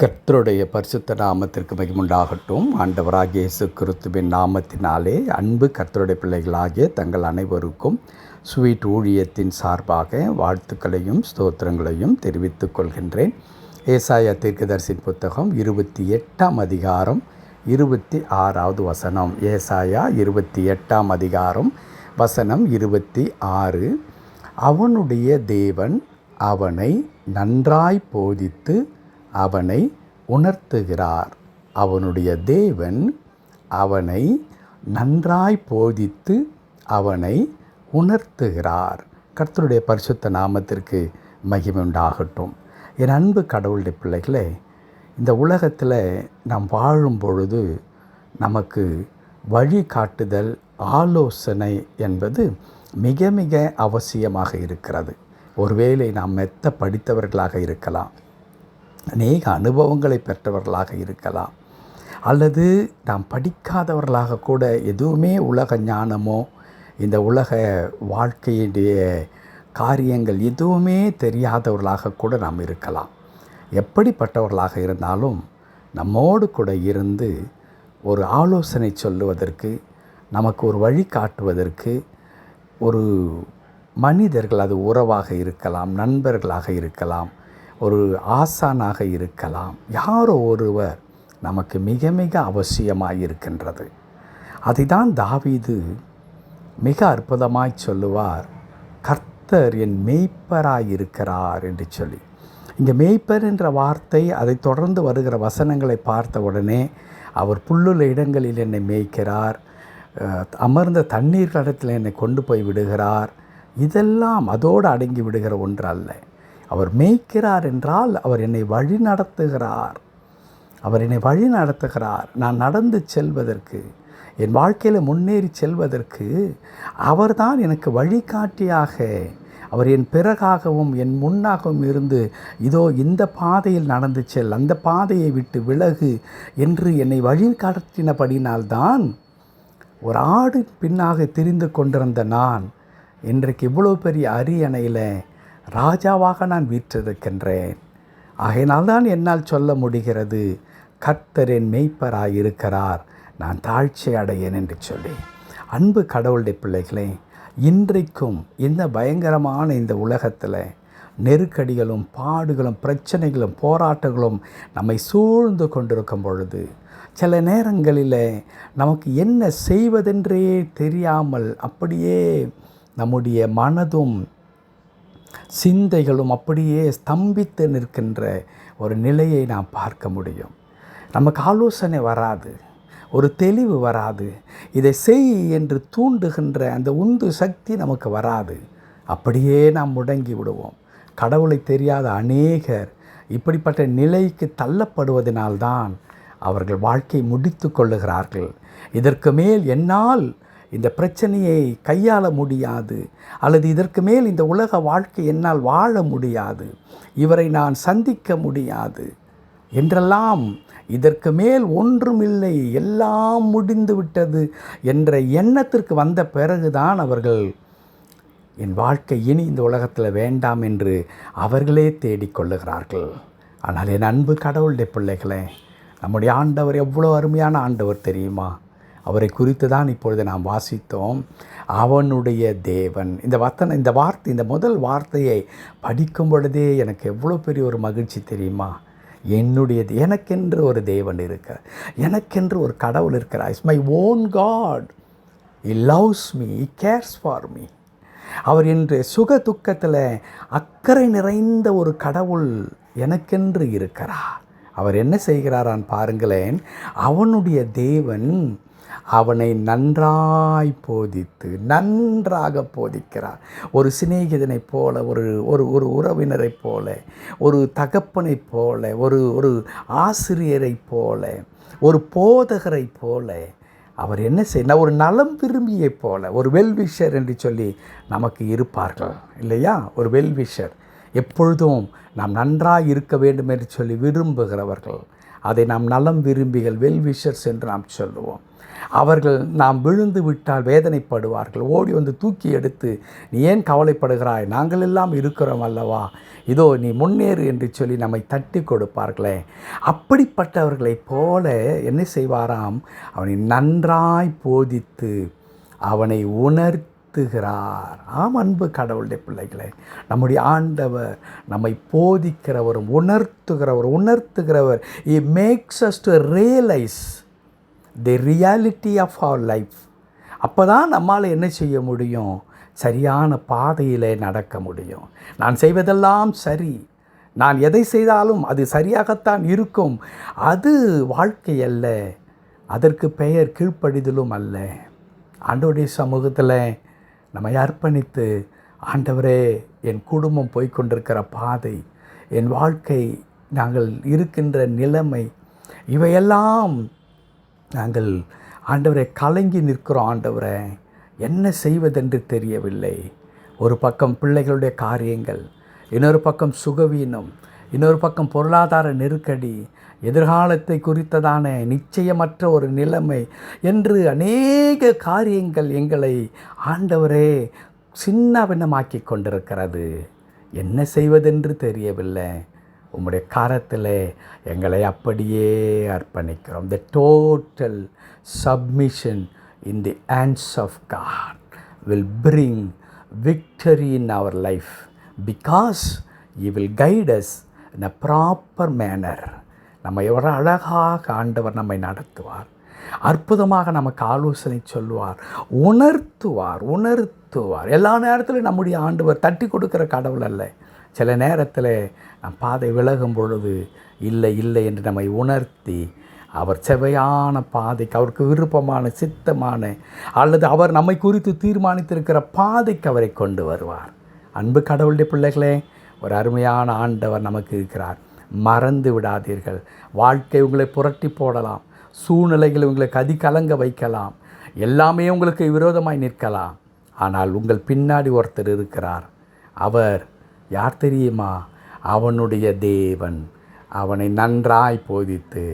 கர்த்தருடைய பரிசுத்த நாமத்திற்கு மகிமுண்டாகட்டும். ஆண்டவராகிய இயேசு கிறிஸ்துவின் நாமத்தினாலே அன்பு கர்த்தருடைய பிள்ளைகளாகிய தங்கள் அனைவருக்கும் ஸ்வீட் ஊழியத்தின் சார்பாக வாழ்த்துக்களையும் ஸ்தோத்திரங்களையும் தெரிவித்துக் கொள்கின்றேன். ஏசாயா தீர்க்கதரிசியின் புத்தகம் 28ஆம் அதிகாரம் 26வது வசனம். ஏசாயா 28ஆம் அதிகாரம் வசனம் 26. அவனுடைய தேவன் அவனை நன்றாய் போதித்து அவனை உணர்த்துகிறார். அவனுடைய தேவன் அவனை நன்றாய் போதித்து அவனை உணர்த்துகிறார். கர்த்தருடைய பரிசுத்த நாமத்திற்கு மகிமை உண்டாகட்டும். என் அன்பு கடவுளுடைய பிள்ளைகளே, இந்த உலகத்தில் நாம் வாழும் பொழுது நமக்கு வழிகாட்டுதல், ஆலோசனை என்பது மிக மிக அவசியமாக இருக்கிறது. ஒருவேளை நாம் மெத்த படித்தவர்களாக இருக்கலாம், அநேக அனுபவங்களை பெற்றவர்களாக இருக்கலாம், அல்லது நாம் படிக்காதவர்களாக கூட எதுவுமே உலக ஞானமோ இந்த உலக வாழ்க்கையுடைய காரியங்கள் எதுவுமே தெரியாதவர்களாக கூட நாம் இருக்கலாம். எப்படிப்பட்டவர்களாக இருந்தாலும் நம்மோடு கூட இருந்து ஒரு ஆலோசனை சொல்லுவதற்கு, நமக்கு ஒரு வழி காட்டுவதற்கு ஒரு மனிதர்கள், அது உறவாக இருக்கலாம், நண்பர்களாக இருக்கலாம், ஒரு ஆசானாக இருக்கலாம், யாரோ ஒருவர் நமக்கு மிக மிக அவசியமாக இருக்கின்றது. அதை தான் தாவீது மிக அற்புதமாய் சொல்லுவார், கர்த்தர் என் மேய்ப்பராய் இருக்கிறார் என்று சொல்லி. இங்கே மேய்ப்பர் என்ற வார்த்தை, அதை தொடர்ந்து வருகிற வசனங்களை பார்த்த உடனே அவர் புல்லுள்ள இடங்களில் என்னை மேய்க்கிறார், அமர்ந்த தண்ணீர் கடத்தில் என்னை கொண்டு போய் விடுகிறார், இதெல்லாம் அதோடு அடங்கி விடுகிற ஒன்று அல்ல. அவர் மேய்க்கிறார் என்றால் அவர் என்னை வழி நடத்துகிறார். அவர் என்னை வழி நடத்துகிறார். நான் நடந்து செல்வதற்கு, என் வாழ்க்கையில் முன்னேறி செல்வதற்கு அவர்தான் எனக்கு வழிகாட்டியாக, அவர் என் பிறகாகவும் என் முன்னாகவும் இருந்து, இதோ இந்த பாதையில் நடந்து செல், அந்த பாதையை விட்டு விலகு என்று என்னை வழி காட்டினபடினால்தான் ஒரு ஆடு பின்னாக திரிந்து கொண்டிருந்த நான் இன்றைக்கு இவ்வளோ பெரிய அரியணையில் ராஜாவாக நான் வீற்றிருக்கின்றேன். ஆகையினால்தான் என்னால் சொல்ல முடிகிறது, கர்த்தர் என் மேய்ப்பராய் இருக்கிறார், நான் தாழ்ச்சி அடையேன் என்று சொல்லி. அன்பு கடவுளுடைய பிள்ளைகளே, இன்றைக்கும் இந்த பயங்கரமான இந்த உலகத்தில் நெருக்கடிகளும் பாடுகளும் பிரச்சனைகளும் போராட்டங்களும் நம்மை சூழ்ந்து கொண்டிருக்கும் பொழுது, சில நேரங்களில் நமக்கு என்ன செய்வதென்றே தெரியாமல் அப்படியே நம்முடைய மனதும் சிந்தைகளும் அப்படியே ஸ்தம்பித்து நிற்கின்ற ஒரு நிலையை நாம் பார்க்க முடியும். நமக்கு ஆலோசனை வராது, ஒரு தெளிவு வராது, இதை செய் என்று தூண்டுகின்ற அந்த உந்து சக்தி நமக்கு வராது. அப்படியே நாம் முடங்கி விடுவோம். கடவுளை தெரியாத அநேகர் இப்படிப்பட்ட நிலைக்கு தள்ளப்படுவதனால்தான் அவர்கள் வாழ்க்கை முடித்து கொள்ளுகிறார்கள். இதற்கு மேல் என்னால் இந்த பிரச்சனையை கையாள முடியாது, அல்லது இதற்கு மேல் இந்த உலக வாழ்க்கை என்னால் வாழ முடியாது, இவரை நான் சந்திக்க முடியாது என்றெல்லாம், இதற்கு மேல் ஒன்றுமில்லை, எல்லாம் முடிந்து விட்டது என்ற எண்ணத்திற்கு வந்த பிறகுதான் அவர்கள் என் வாழ்க்கை இனி இந்த உலகத்தில் வேண்டாம் என்று அவர்களே தேடிக்கொள்ளுகிறார்கள். ஆனால் என் அன்பு கடவுளுடைய பிள்ளைகளே, நம்முடைய ஆண்டவர் எவ்வளோ அருமையான ஆண்டவர் தெரியுமா? அவரை குறித்து தான் இப்பொழுது நாம் வாசித்தோம். அவனுடைய தேவன், இந்த வார்த்தை, இந்த முதல் வார்த்தையை படிக்கும் பொழுதே எனக்கு எவ்வளோ பெரிய ஒரு மகிழ்ச்சி தெரியுமா? எனக்கென்று ஒரு தேவன் இருக்கிறார், எனக்கென்று ஒரு கடவுள் இருக்கிறார். It's my own god, he loves me, he cares for me. அவர் என்று சுக துக்கத்தில் அக்கறை நிறைந்த ஒரு கடவுள் எனக்கென்று இருக்கிறார். அவர் என்ன செய்கிறாரான் பாருங்களேன். அவனுடைய தேவன் அவனை நன்றாய் போதித்து, நன்றாக போதிக்கிறார். ஒரு சிநேகிதனைப் போல, ஒரு உறவினரைப் போல, ஒரு தகப்பனைப் போல, ஒரு ஆசிரியரைப் போல, ஒரு போதகரைப் போல அவர் என்ன செய்ய, ஒரு நலம் விரும்பியைப் போல, ஒரு வெல்விஷர் என்று சொல்லி நமக்கு இருப்பார்கள் இல்லையா? ஒரு வெல்விஷர் எப்பொழுதும் நாம் நன்றாக இருக்க வேண்டும் என்று சொல்லி விரும்புகிறவர்கள், அதை நாம் நலம் விரும்பிகள், வெல்விஷர்ஸ் என்று நாம் சொல்லுவோம். அவர்கள் நாம் விழுந்து விட்டால் வேதனைப்படுவார்கள். ஓடி வந்து தூக்கி எடுத்து, நீ ஏன் கவலைப்படுகிறாய், நாங்கள் எல்லாம் இருக்கிறோம் அல்லவா, இதோ நீ முன்னேறு என்று சொல்லி நம்மை தட்டி கொடுப்பார்களே. அப்படிப்பட்டவர்களைப் போல என்ன செய்வாராம், அவனை நன்றாய் போதித்து அவனை உணர்த்துகிறார். ஆம் அன்பு கடவுளுடைய பிள்ளைகளே, நம்முடைய ஆண்டவர் நம்மை போதிக்கிறவரும் உணர்த்துகிறவர். He makes us to realize the reality of our life. அப்போ தான் நம்மால் என்ன செய்ய முடியும், சரியான பாதையிலே நடக்க முடியும். நான் செய்வதெல்லாம் சரி, நான் எதை செய்தாலும் அது சரியாகத்தான் இருக்கும். அது வாழ்க்கை அல்ல, அதற்கு பெயர் கீழ்ப்படிதலும் அல்ல. ஆண்டவருடைய சமூகத்தில் நம்மை அர்ப்பணித்து, ஆண்டவரே, என் குடும்பம் போய்கொண்டிருக்கிற பாதை, என் வாழ்க்கை, நாங்கள் இருக்கின்ற நிலைமை, இவையெல்லாம் நாங்கள் ஆண்டவரை கலங்கி நிற்கிறோம். ஆண்டவரை, என்ன செய்வதென்று தெரியவில்லை. ஒரு பக்கம் பிள்ளைகளுடைய காரியங்கள், இன்னொரு பக்கம் சுகவீனம், இன்னொரு பக்கம் பொருளாதார நெருக்கடி, எதிர்காலத்தை குறித்ததான நிச்சயமற்ற ஒரு நிலைமை என்று அநேக காரியங்கள் எங்களை ஆண்டவரே சின்னபின்னமாக்கி கொண்டிருக்கிறது. என்ன செய்வதென்று தெரியவில்லை. உம்முடைய கரத்தில் எங்களை அப்படியே அர்ப்பணிக்கிறோம். The total submission in the hands of God will bring victory in our life, because He will guide us in a proper manner. நம்மை எவ்வளோ அழகாக ஆண்டவர் நம்மை நடத்துவார், அற்புதமாக நமக்கு ஆலோசனை சொல்லுவார், உணர்த்துவார். எல்லா நேரத்திலும் நம்முடைய ஆண்டவர் தட்டி கொடுக்கிற கடவுள் அல்ல. சில நேரத்தில் நம் பாதை விலகும் பொழுது இல்லை என்று நம்மை உணர்த்தி, அவர் செவையான பாதைக்கு, அவருக்கு விருப்பமான, சித்தமான, அல்லது அவர் நம்மை குறித்து தீர்மானித்திருக்கிற பாதைக்கு அவரை கொண்டு வருவார். அன்பு கடவுளுடைய பிள்ளைகளே, ஒரு அருமையான ஆண்டவர் நமக்கு இருக்கிறார். மறந்து விடாதீர்கள். வாழ்க்கை உங்களை புரட்டி போடலாம், சூழ்நிலைகள் உங்களை கலங்க வைக்கலாம், எல்லாமே உங்களுக்கு விரோதமாய் நிற்கலாம். ஆனால் உங்கள் பின்னாடி ஒருத்தர் இருக்கிறார். அவர் யார் தெரியுமா? அவனுடைய தேவன். அவனை நன்றாய் போதித்து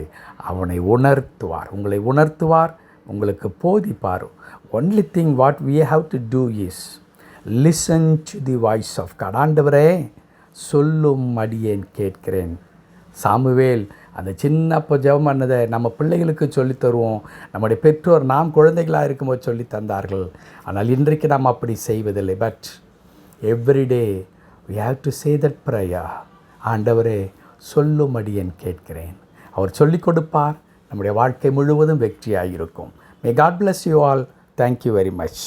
அவனை உணர்த்துவார், உங்களை உணர்த்துவார், உங்களுக்கு போதிப்பார். Only thing what we have to do is listen to the voice of God. ஆண்டவரே, சொல்லும் அடியேன் கேட்கிறேன். சாமுவேல் அந்த சின்னப்போ ஜெபம் பண்ணதை நம்ம பிள்ளைகளுக்கு சொல்லித் தருவோம். நம்முடைய பெற்றோர் நாம் குழந்தைகளாக இருக்கும்போது சொல்லி தந்தார்கள். ஆனால் இன்றைக்கு நாம் அப்படி செய்வதில்லை. But everyday we have to say that prayer. ஆண்டவரே, சொல்லும் அடியேன் கேட்கிறேன். அவர் சொல்லிக் கொடுப்பார். நம்முடைய வாழ்க்கை முழுவதும் வெற்றியாக இருக்கும். May God bless you all. Thank you very much.